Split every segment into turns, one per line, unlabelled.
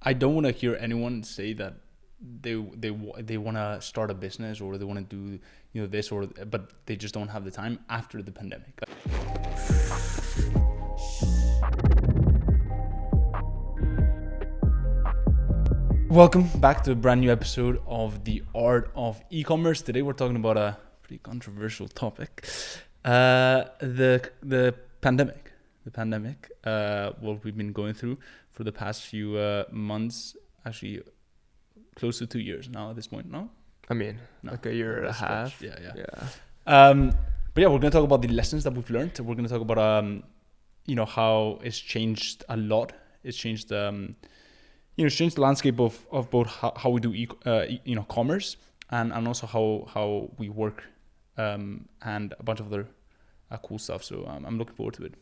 I don't want to hear anyone say that they want to start a business or they want to do this but they just don't have the time after the pandemic. Welcome back to a brand new episode of The Art of E-commerce. Today we're talking about a pretty controversial topic, the pandemic. What we've been going through for the past few months, actually close to 2 years now at this point. No,
like a year and a half.
Yeah. But yeah, we're gonna talk about the lessons that we've learned. We're gonna talk about how it's changed a lot. It's changed it's changed the landscape of both how we do commerce and also how we work and a bunch of other cool stuff. So I'm looking forward to it.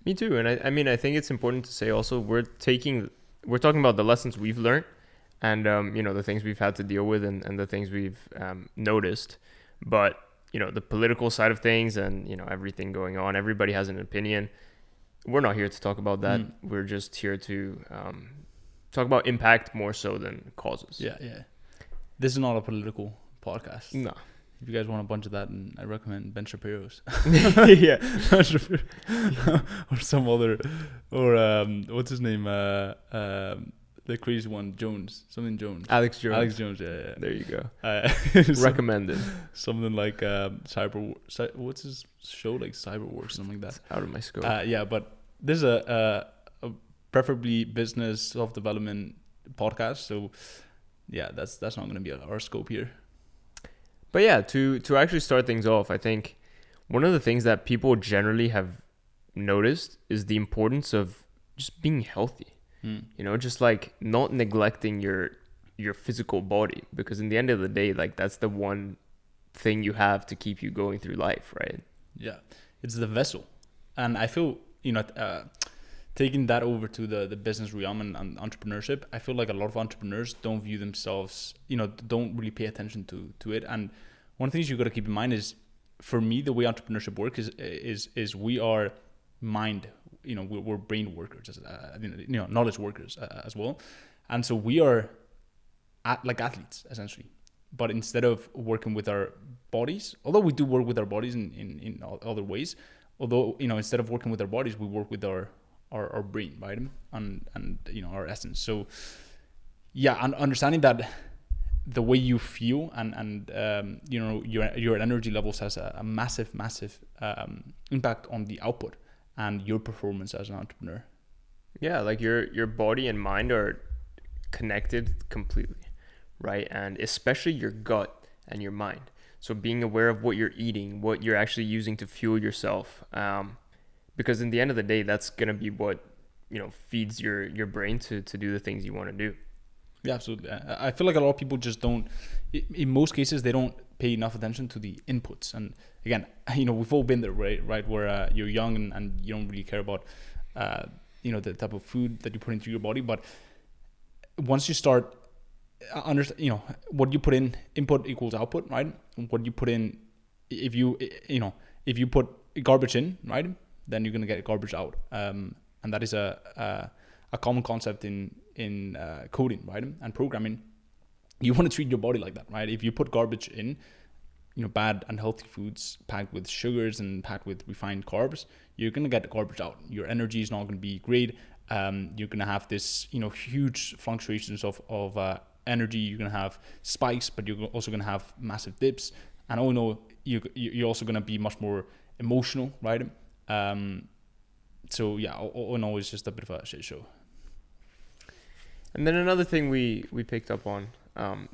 Me too. And I think it's important to say also we're talking about the lessons we've learned and the things we've had to deal with and the things we've noticed. But the political side of things and everything going on, everybody has an opinion. We're not here to talk about that. We're just here to talk about impact more so than causes.
Yeah. This is not a political podcast.
No.
If you guys want a bunch of that, I recommend Ben Shapiro's.
Yeah.
Or some other, or what's his name? The crazy one, Jones. Alex Jones, yeah.
There you go.
Recommended. Something like what's his show? Like Cyberworks, something like that.
Out of my scope.
Yeah, but there's a preferably business self-development podcast. So yeah, that's not going to be our scope here.
But yeah, to actually start things off, I think one of the things that people generally have noticed is the importance of just being healthy. Just like not neglecting your physical body, because in the end of the day, like that's the one thing you have to keep you going through life, right?
Yeah, it's the vessel. And I feel, taking that over to the business realm and entrepreneurship, I feel like a lot of entrepreneurs don't view themselves, don't really pay attention to it. And one of the things you got to keep in mind is, for me, the way entrepreneurship works is we are mind, we're brain workers, knowledge workers as well. And so we are like athletes essentially, but instead of working with our bodies, although we do work with our bodies in other ways, instead of working with our bodies, we work with our brain, right? And our essence. So yeah, and understanding that the way you feel and your energy levels has a massive impact on the output and your performance as an entrepreneur.
Yeah, like your body and mind are connected completely, right? And especially your gut and your mind. So being aware of what you're eating, what you're actually using to fuel yourself, because in the end of the day, that's gonna be what feeds your brain to do the things you want to do.
Yeah, absolutely. I feel like a lot of people just don't. In most cases, they don't pay enough attention to the inputs. And again, we've all been there, right? Where you're young and you don't really care about the type of food that you put into your body. But once you start what you put in, input equals output, right? What you put in, if you put garbage in, right, then you're gonna get garbage out, and that is a common concept in coding, right, and programming. You want to treat your body like that, right? If you put garbage in, bad unhealthy foods packed with sugars and packed with refined carbs, you're gonna get garbage out. Your energy is not gonna be great. You're gonna have this huge fluctuations of energy. You're gonna have spikes, but you're also gonna have massive dips, and you're also gonna be much more emotional, right? So yeah, all in all, it's just a bit of a shit show.
And then another thing we picked up on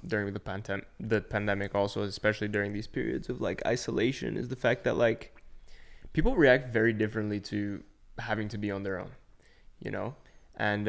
during the pandemic also, especially during these periods of like isolation, is the fact that like people react very differently to having to be on their own, and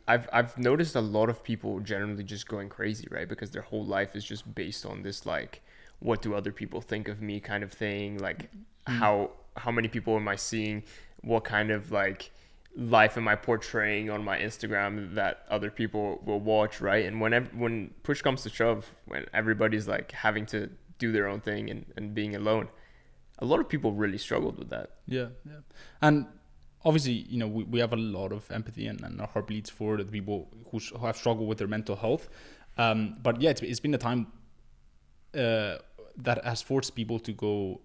I've noticed a lot of people generally just going crazy, right? Because their whole life is just based on this like, what do other people think of me kind of thing, like how many people am I seeing, what kind of like life am I portraying on my Instagram that other people will watch, right? And when push comes to shove, when everybody's like having to do their own thing and being alone, a lot of people really struggled with that.
Yeah. And obviously, you know, we have a lot of empathy and our heart bleeds for the people who have struggled with their mental health. But yeah, it's been a time that has forced people to go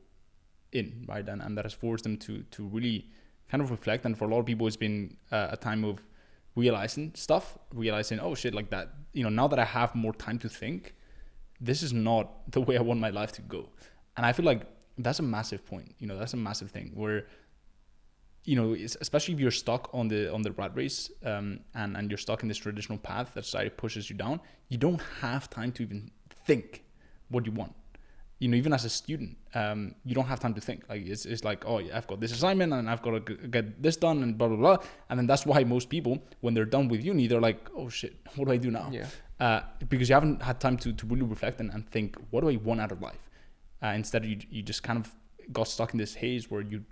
in, right? And that has forced them to really kind of reflect. And for a lot of people, it's been a time of realizing, oh shit, like that, you know, now that I have more time to think, this is not the way I want my life to go. And I feel like that's a massive point, you know, that's a massive thing where, you know, especially if you're stuck on the rat race, and you're stuck in this traditional path that society pushes you down, you don't have time to even think what you want. You know, even as a student, you don't have time to think. Like it's like, oh, yeah, I've got this assignment and I've got to get this done and blah blah blah. And then that's why most people, when they're done with uni, they're like, oh shit, what do I do now?
Yeah.
Because you haven't had time to really reflect and think, what do I want out of life? Instead, you just kind of got stuck in this haze where you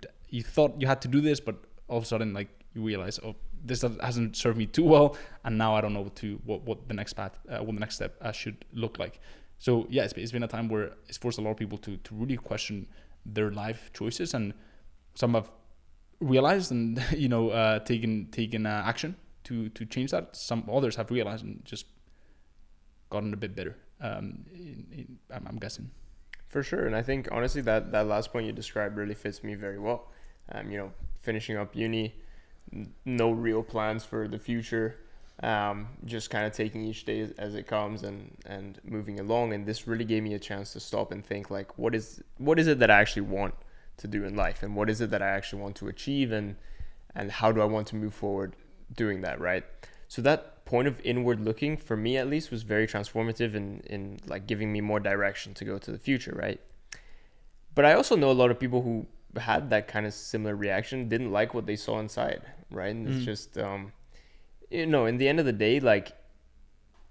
thought you had to do this, but all of a sudden, like, you realize, oh, this hasn't served me too well, and now I don't know what the next path, what the next step should look like. So yeah, it's been a time where it's forced a lot of people to really question their life choices, and some have realized and you know taken action to change that. Some others have realized and just gotten a bit better. I'm guessing.
For sure, and I think honestly that last point you described really fits me very well. You know, finishing up uni, no real plans for the future. Just kind of taking each day as it comes and moving along, and this really gave me a chance to stop and think, like, what is it that I actually want to do in life, and what is it that I actually want to achieve, and how do I want to move forward doing that, right? So that point of inward looking, for me at least, was very transformative in like giving me more direction to go to the future, right? But I also know a lot of people who had that kind of similar reaction, didn't like what they saw inside, right? And it's just you know, in the end of the day, like,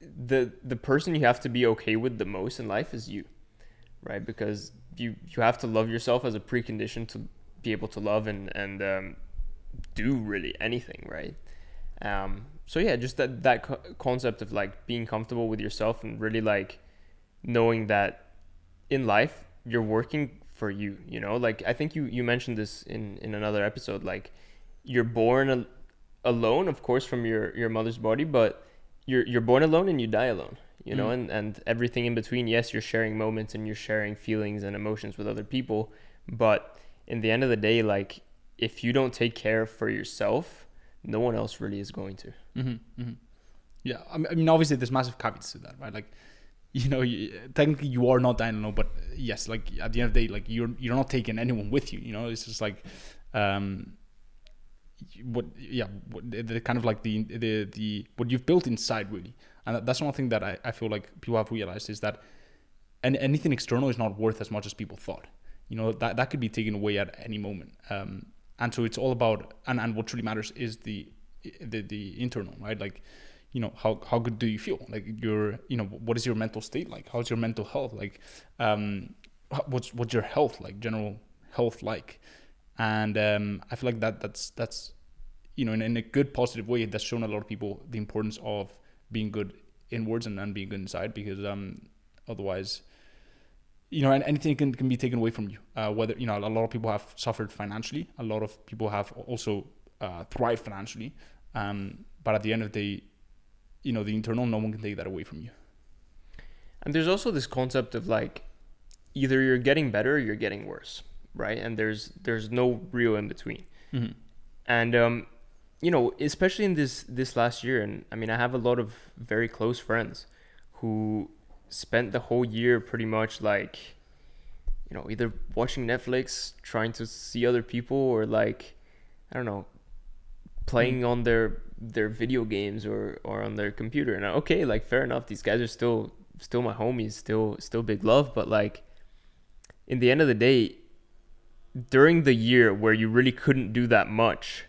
the person you have to be okay with the most in life is you, right? Because you have to love yourself as a precondition to be able to love and do really anything, right? So yeah, just that concept of like being comfortable with yourself and really like knowing that in life you're working for you, you know? Like, I think you mentioned this in another episode, like, you're born alone, of course, from your mother's body, but you're born alone and you die alone, you know, and everything in between. Yes, you're sharing moments and you're sharing feelings and emotions with other people, but in the end of the day, like, if you don't take care for yourself, no one else really is going to.
Yeah, I mean, obviously there's massive caveats to that, right? Like, you know, technically you are not dying alone, but yes, like, at the end of the day, like, you're not taking anyone with you, you know? It's just like the kind of like the what you've built inside, really. And that's one thing that I feel like people have realized, is that anything external is not worth as much as people thought. You know, that could be taken away at any moment. And so it's all about, and what truly matters is the internal, right? Like, you know, how good do you feel? Like, you know, what is your mental state like? How's your mental health? Like, what's your health like, general health like? And I feel like that's you know, in a good positive way, that's shown a lot of people the importance of being good inwards and being good inside, because otherwise, you know, anything can be taken away from you. Whether, you know, a lot of people have suffered financially, a lot of people have also thrived financially, but at the end of the day, you know, the internal, no one can take that away from you.
And there's also this concept of like, either you're getting better or you're getting worse, right? And there's no real in between. And you know, especially in this last year, and I mean, I have a lot of very close friends who spent the whole year pretty much like, you know, either watching Netflix, trying to see other people, or like, I don't know, playing on their video games or on their computer. And okay, like, fair enough, these guys are still my homies, still big love, but like, in the end of the day, during the year where you really couldn't do that much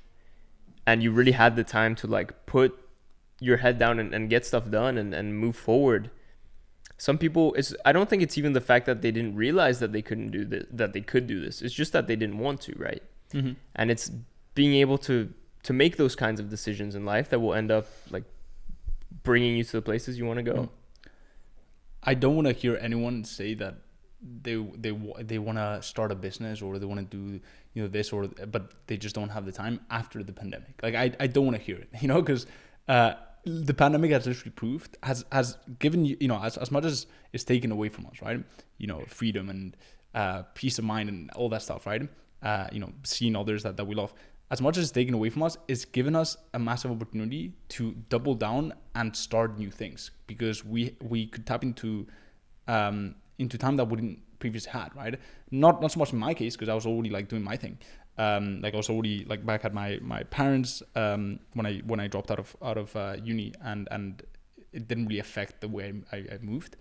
and you really had the time to like put your head down and get stuff done and move forward, some people, I don't think it's even the fact that they didn't realize that they couldn't do this, that they could do this. It's just that they didn't want to, right? And it's being able to make those kinds of decisions in life that will end up like bringing you to the places you want to go.
I don't want to hear anyone say that they want to start a business, or they want to do, you know, this, or but they just don't have the time after the pandemic. Like I don't want to hear it, you know, because the pandemic has literally proved, has given you, you know, as much as it's taken away from us, right? You know, freedom and peace of mind and all that stuff, right? You know, seeing others that we love. As much as it's taken away from us, it's given us a massive opportunity to double down and start new things, because we could tap into time that we didn't previously had, right? Not so much in my case, because I was already like doing my thing. Like I was already like back at my parents when I dropped out of uni, and it didn't really affect the way I moved.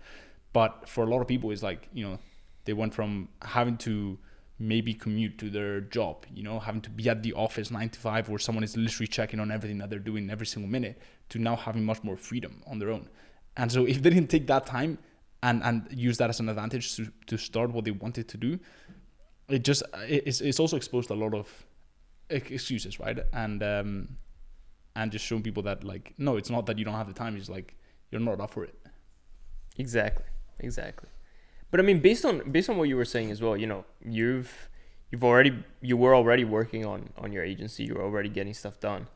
But for a lot of people, it's like, you know, they went from having to maybe commute to their job, you know, having to be at the office 9 to 5, where someone is literally checking on everything that they're doing every single minute, to now having much more freedom on their own. And so if they didn't take that time and use that as an advantage to start what they wanted to do, it's also exposed a lot of excuses, right? And just showing people that, like, no, it's not that you don't have the time, it's like you're not up for it.
Exactly. But I mean, based on what you were saying as well, you know, you were already working on your agency, you were already getting stuff done,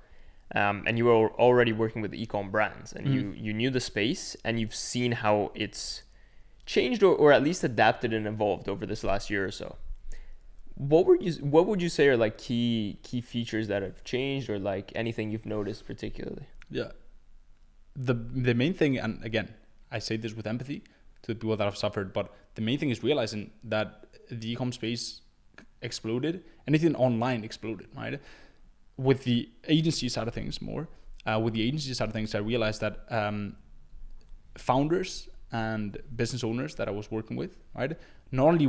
and you were already working with the e-com brands, and you knew the space, and you've seen how it's changed or at least adapted and evolved over this last year or so. What would you say are like key features that have changed, or like anything you've noticed particularly?
Yeah, the main thing, and again, I say this with empathy to the people that have suffered, but the main thing is realizing that the e-com space exploded, anything online exploded, right? With the agency side of things I realized that founders and business owners that I was working with, right, not only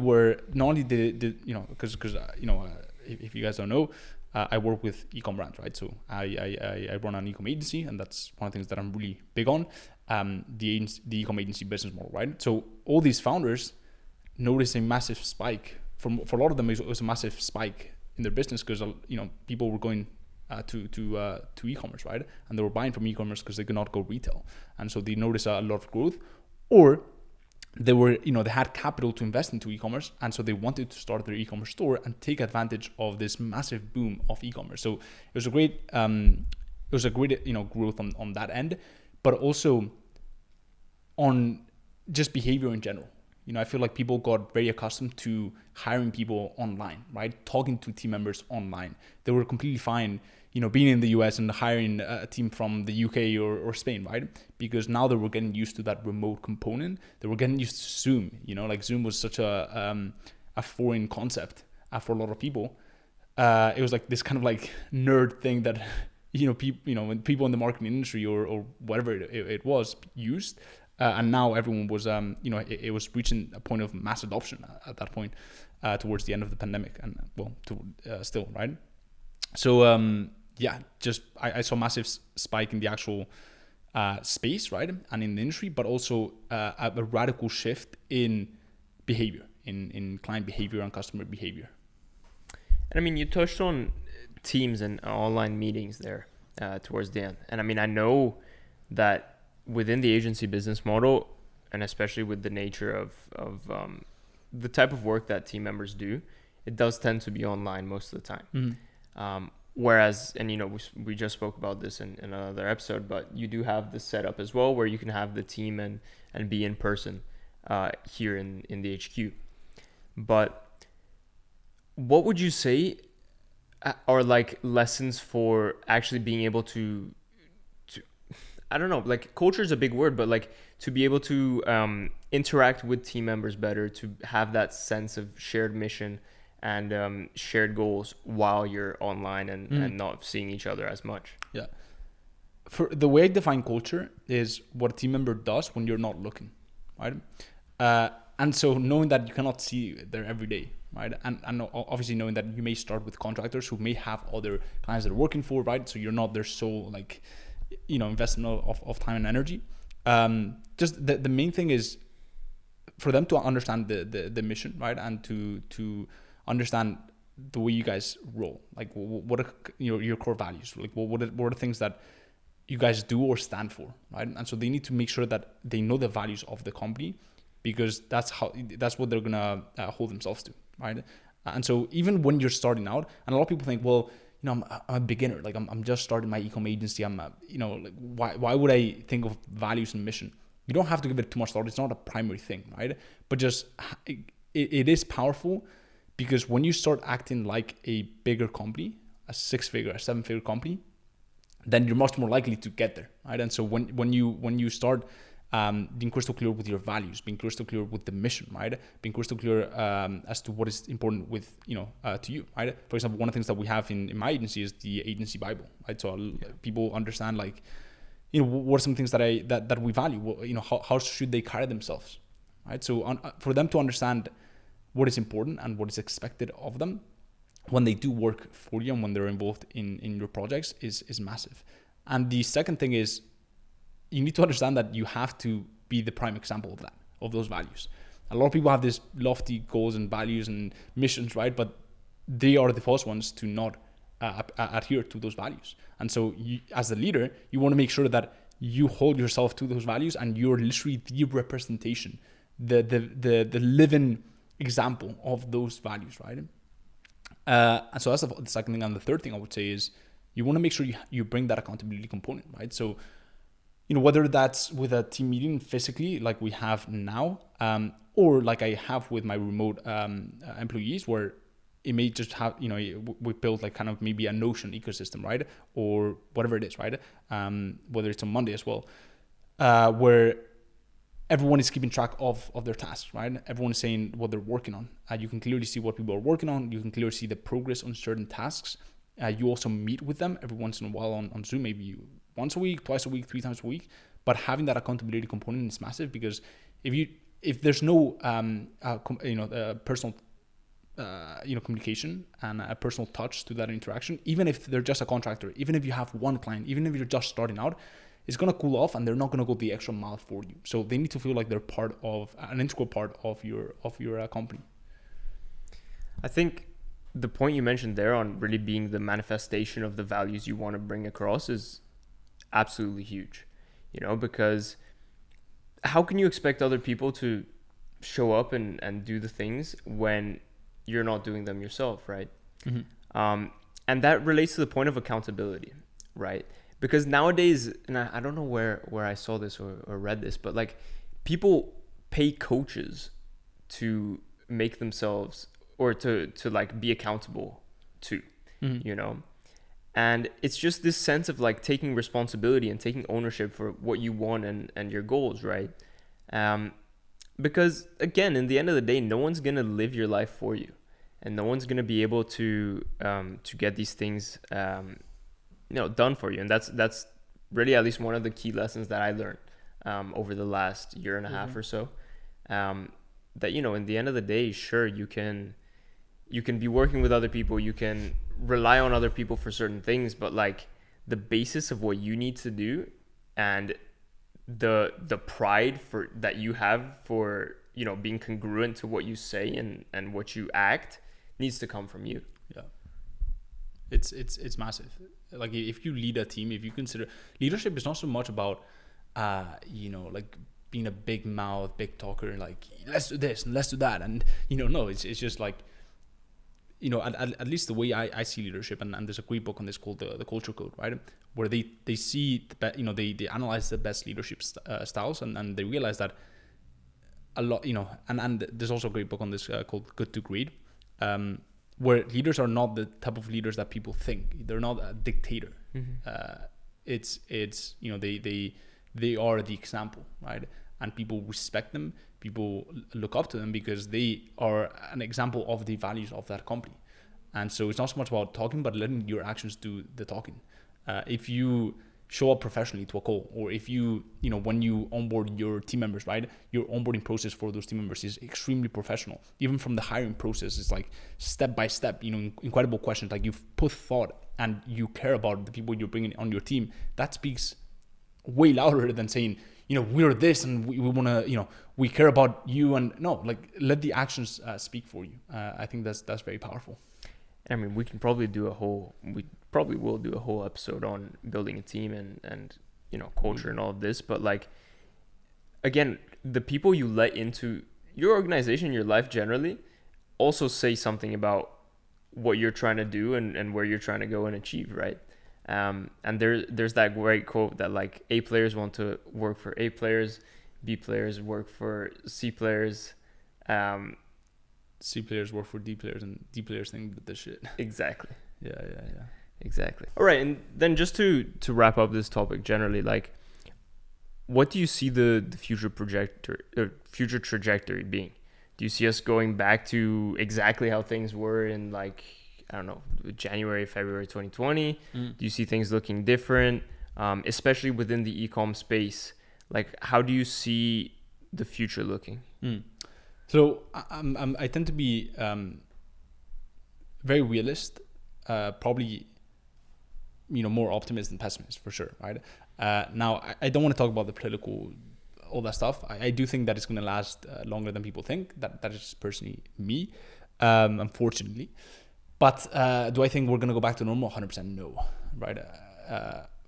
did you know, because you know, if you guys don't know, I work with e-com brands, right? So I run an e-com agency, and that's one of the things that I'm really big on. The e-com agency business model, right? So all these founders noticed a massive spike. For a lot of them, it was a massive spike in their business, because, you know, people were going to e-commerce, right? And they were buying from e-commerce because they could not go retail, and so they noticed a lot of growth, or they had capital to invest into e-commerce, and so they wanted to start their e-commerce store and take advantage of this massive boom of e-commerce. So it was a great you know, growth on that end, but also on just behavior in general. You know, I feel like people got very accustomed to hiring people online, right? Talking to team members online. They were completely fine, you know, being in the US and hiring a team from the UK or Spain, right? Because now they were getting used to that remote component. They were getting used to Zoom, you know, like Zoom was such a foreign concept for a lot of people. It was like this kind of like nerd thing that, you know, when people in the marketing industry or whatever it was used, and now everyone was, you know, it was reaching a point of mass adoption at that point, towards the end of the pandemic, and still, right? So yeah, just I saw massive spike in the actual space, right, and in the industry, but also a radical shift in behavior, in client behavior and customer behavior.
And I mean, you touched on Teams and online meetings there towards the end. And I mean, I know that within the agency business model, and especially with the nature of the type of work that team members do, it does tend to be online most of the time. Mm-hmm. Whereas, and you know, we just spoke about this in another episode, but you do have the setup as well where you can have the team and be in person here in the HQ. But what would you say are like lessons for actually being able to I don't know, like culture is a big word, but like to be able to interact with team members better, to have that sense of shared mission and shared goals while you're online and not seeing each other as much? Yeah.
For the way I define culture is what a team member does when you're not looking, right? And so knowing that you cannot see there every day, right? And obviously knowing that you may start with contractors who may have other clients that are working for, right? So you're not their sole, like, you know, investment of time and energy. Just the main thing is for them to understand the mission, right? And to understand the way you guys roll, like what are your core values, like what are the things that you guys do or stand for, right? And so they need to make sure that they know the values of the company because that's what they're gonna hold themselves to, right? And so even when you're starting out, and a lot of people think, well, I'm a beginner, like I'm just starting my ecom agency. Like why would I think of values and mission? You don't have to give it too much thought. It's not a primary thing, right? But just it is powerful, because when you start acting like a bigger company, a 6-figure, a 7-figure company, then you're much more likely to get there, right? And so when you start being crystal clear with your values, being crystal clear with the mission, right? Being crystal clear as to what is important with to you, right? For example, one of the things that we have in my agency is the agency Bible, right? So people understand, like, what are some things that we value? How should they carry themselves, right? So for them to understand what is important and what is expected of them when they do work for you and when they're involved in your projects is massive. And the second thing is, you need to understand that you have to be the prime example of those values. A lot of people have these lofty goals and values and missions, right? But they are the first ones to not adhere to those values. And so you, as a leader, you want to make sure that you hold yourself to those values, and you're literally the representation, the living example of those values, right? And so that's the second thing. And the third thing I would say is, you want to make sure you bring that accountability component, right? So, whether that's with a team meeting physically, like we have now, or like I have with my remote employees, where it may just have, we build like kind of maybe a Notion ecosystem, right? Or whatever it is, right? Whether it's on Monday as well, where everyone is keeping track of their tasks, right? Everyone is saying what they're working on. You can clearly see what people are working on. You can clearly see the progress on certain tasks. You also meet with them every once in a while on Zoom, maybe once a week, twice a week, 3 times a week. But having that accountability component is massive, because if there's no personal communication and a personal touch to that interaction, even if they're just a contractor, even if you have one client, even if you're just starting out, it's going to cool off, and they're not going to go the extra mile for you. So they need to feel like they're part of an integral part of your company.
I think the point you mentioned there on really being the manifestation of the values you want to bring across is absolutely huge, because how can you expect other people to show up and do the things when you're not doing them yourself, right? Mm-hmm. And that relates to the point of accountability, right? Because nowadays, and I don't know where I saw this or read this, but like, people pay coaches to make themselves, or to like be accountable to, mm-hmm. And it's just this sense of like taking responsibility and taking ownership for what you want and your goals, right? Because again, in the end of the day, no one's gonna live your life for you, and no one's gonna be able to get these things done for you. And that's really at least one of the key lessons that I learned over the last year and a half or so. That in the end of the day, sure, you can be working with other people, you can rely on other people for certain things, but like the basis of what you need to do and the pride for that you have for being congruent to what you say and what you act needs to come from you.
Yeah, it's massive. Like, if you lead a team, if you consider leadership is not so much about like being a big mouth, big talker, like let's do this and let's do that, and no, it's just like at least the way I see leadership, and there's a great book on this called the Culture Code, right? Where they see they analyze the best leadership styles, and they realize that a lot, and there's also a great book on this called Good to Great, where leaders are not the type of leaders that people think. They're not a dictator. Mm-hmm. It's they are the example, right? And people respect them. People look up to them because they are an example of the values of that company. And so it's not so much about talking, but letting your actions do the talking. If you show up professionally to a call, or if when you onboard your team members, right, your onboarding process for those team members is extremely professional. Even from the hiring process, it's like step by step, incredible questions. Like, you've put thought and you care about the people you're bringing on your team. That speaks way louder than saying, we're this and we want to, we care about you. And no, like, let the actions speak for you. I think that's very powerful.
I mean, we probably will do a whole episode on building a team and culture and all of this. But like, again, the people you let into your organization, your life generally, also say something about what you're trying to do and where you're trying to go and achieve, right? And there's that great quote that like A players want to work for A players, B players work for C players,
C players work for D players, and D players think this shit.
Exactly.
Yeah.
Exactly. All right, and then just to wrap up this topic generally, like, what do you see the future future trajectory being? Do you see us going back to exactly how things were in, like, I don't know, January, February 2020? Do you see things looking different, especially within the e-com space? Like, how do you see the future looking?
So I tend to be very realist, probably, more optimist than pessimist for sure, right? Now, I don't want to talk about the political, all that stuff. I do think that it's going to last longer than people think. That is personally me, unfortunately. But do I think we're going to go back to normal? 100% no, right?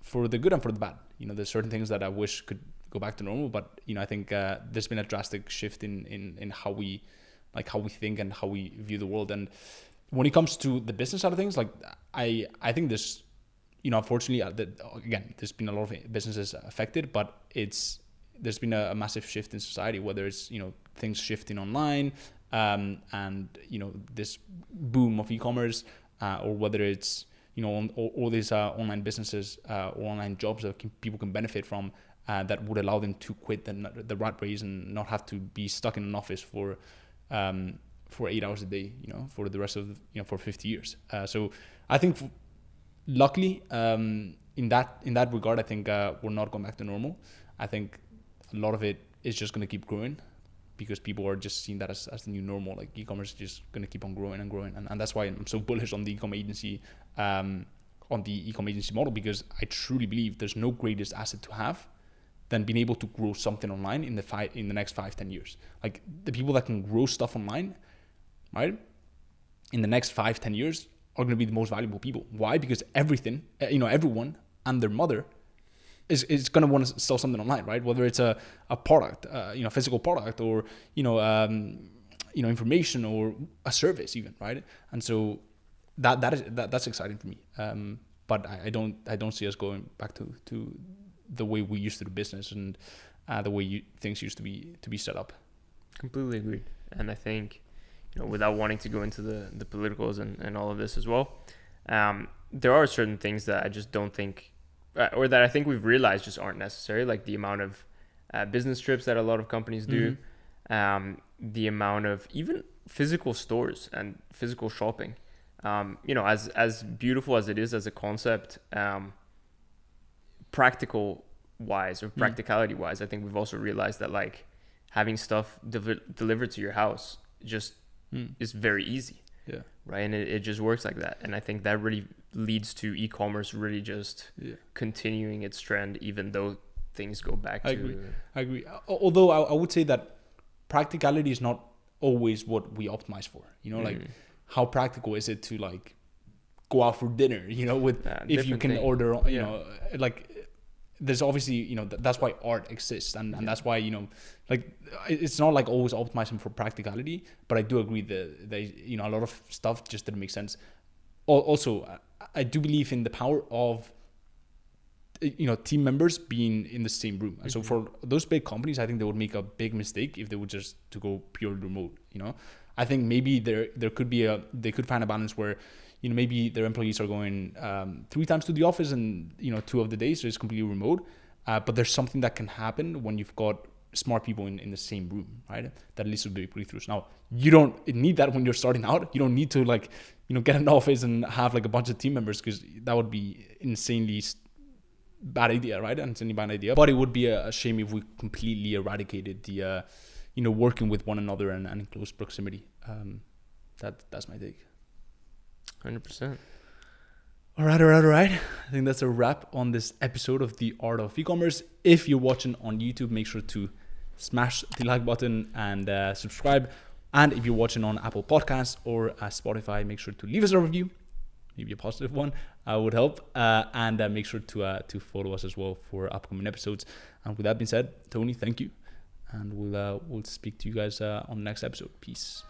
For the good and for the bad. There's certain things that I wish could go back to normal, but I think there's been a drastic shift in how we think and how we view the world. And when it comes to the business side of things, like I think this, unfortunately, again, there's been a lot of businesses affected, but there's been a massive shift in society, whether it's things shifting online, and this boom of e-commerce, or whether it's all these online businesses or online jobs that people can benefit from, that would allow them to quit the rat race and not have to be stuck in an office for 8 hours a day, for the rest of for 50 years. So I think, luckily, in that regard, I think we're not going back to normal. I think a lot of it is just going to keep growing, because people are just seeing that as the new normal. Like, e-commerce is just going to keep on growing and growing, and that's why I'm so bullish on the e-com agency, model, because I truly believe there's no greatest asset to have than being able to grow something online in the next 5-10 years. Like, the people that can grow stuff online, right, in the next 5-10 years are going to be the most valuable people. Why? Because everyone and their mother is going to want to sell something online, right? Whether it's a product, physical product, or information, or a service even, right? And so that's exciting for me. But I don't see us going back to the way we used to do business, and the way things used to be set up.
Completely agreed. And I think, without wanting to go into the politicals and all of this as well, there are certain things that I just don't think, or that I think we've realized just aren't necessary, like the amount of business trips that a lot of companies do, the amount of even physical stores and physical shopping. As beautiful as it is as a concept, practical wise or practicality wise, I think we've also realized that, like, having stuff delivered to your house just is very easy. Yeah. Right. And it just works like that. And I think that really leads to e-commerce really just continuing its trend, even though things go back to...
I agree. Although I would say that practicality is not always what we optimize for. Like, how practical is it to, like, go out for dinner, with if you can order, like, there's obviously, that's why art exists, and that's why, like, it's not like always optimizing for practicality, but I do agree that a lot of stuff just didn't make sense. Also, I do believe in the power of, team members being in the same room. And so for those big companies, I think they would make a big mistake if they would just to go purely remote. I think maybe there could be they could find a balance where, maybe their employees are going 3 times to the office, and 2 of the days is completely remote. But there's something that can happen when you've got smart people in the same room, right? That leads to big breakthroughs. Now, you don't need that when you're starting out. You don't need to, like, get an office and have, like, a bunch of team members, because that would be insanely bad idea, right? And insanely bad idea. But it would be a shame if we completely eradicated the working with one another and in close proximity. That's my take.
100%.
All right. I think that's a wrap on this episode of The Art of E-commerce. If you're watching on YouTube, make sure to smash the like button and subscribe. And if you're watching on Apple Podcasts or Spotify, make sure to leave us a review, maybe a positive one, would help. And make sure to follow us as well for upcoming episodes. And with that being said, Tony, thank you. and we'll speak to you guys on the next episode. Peace.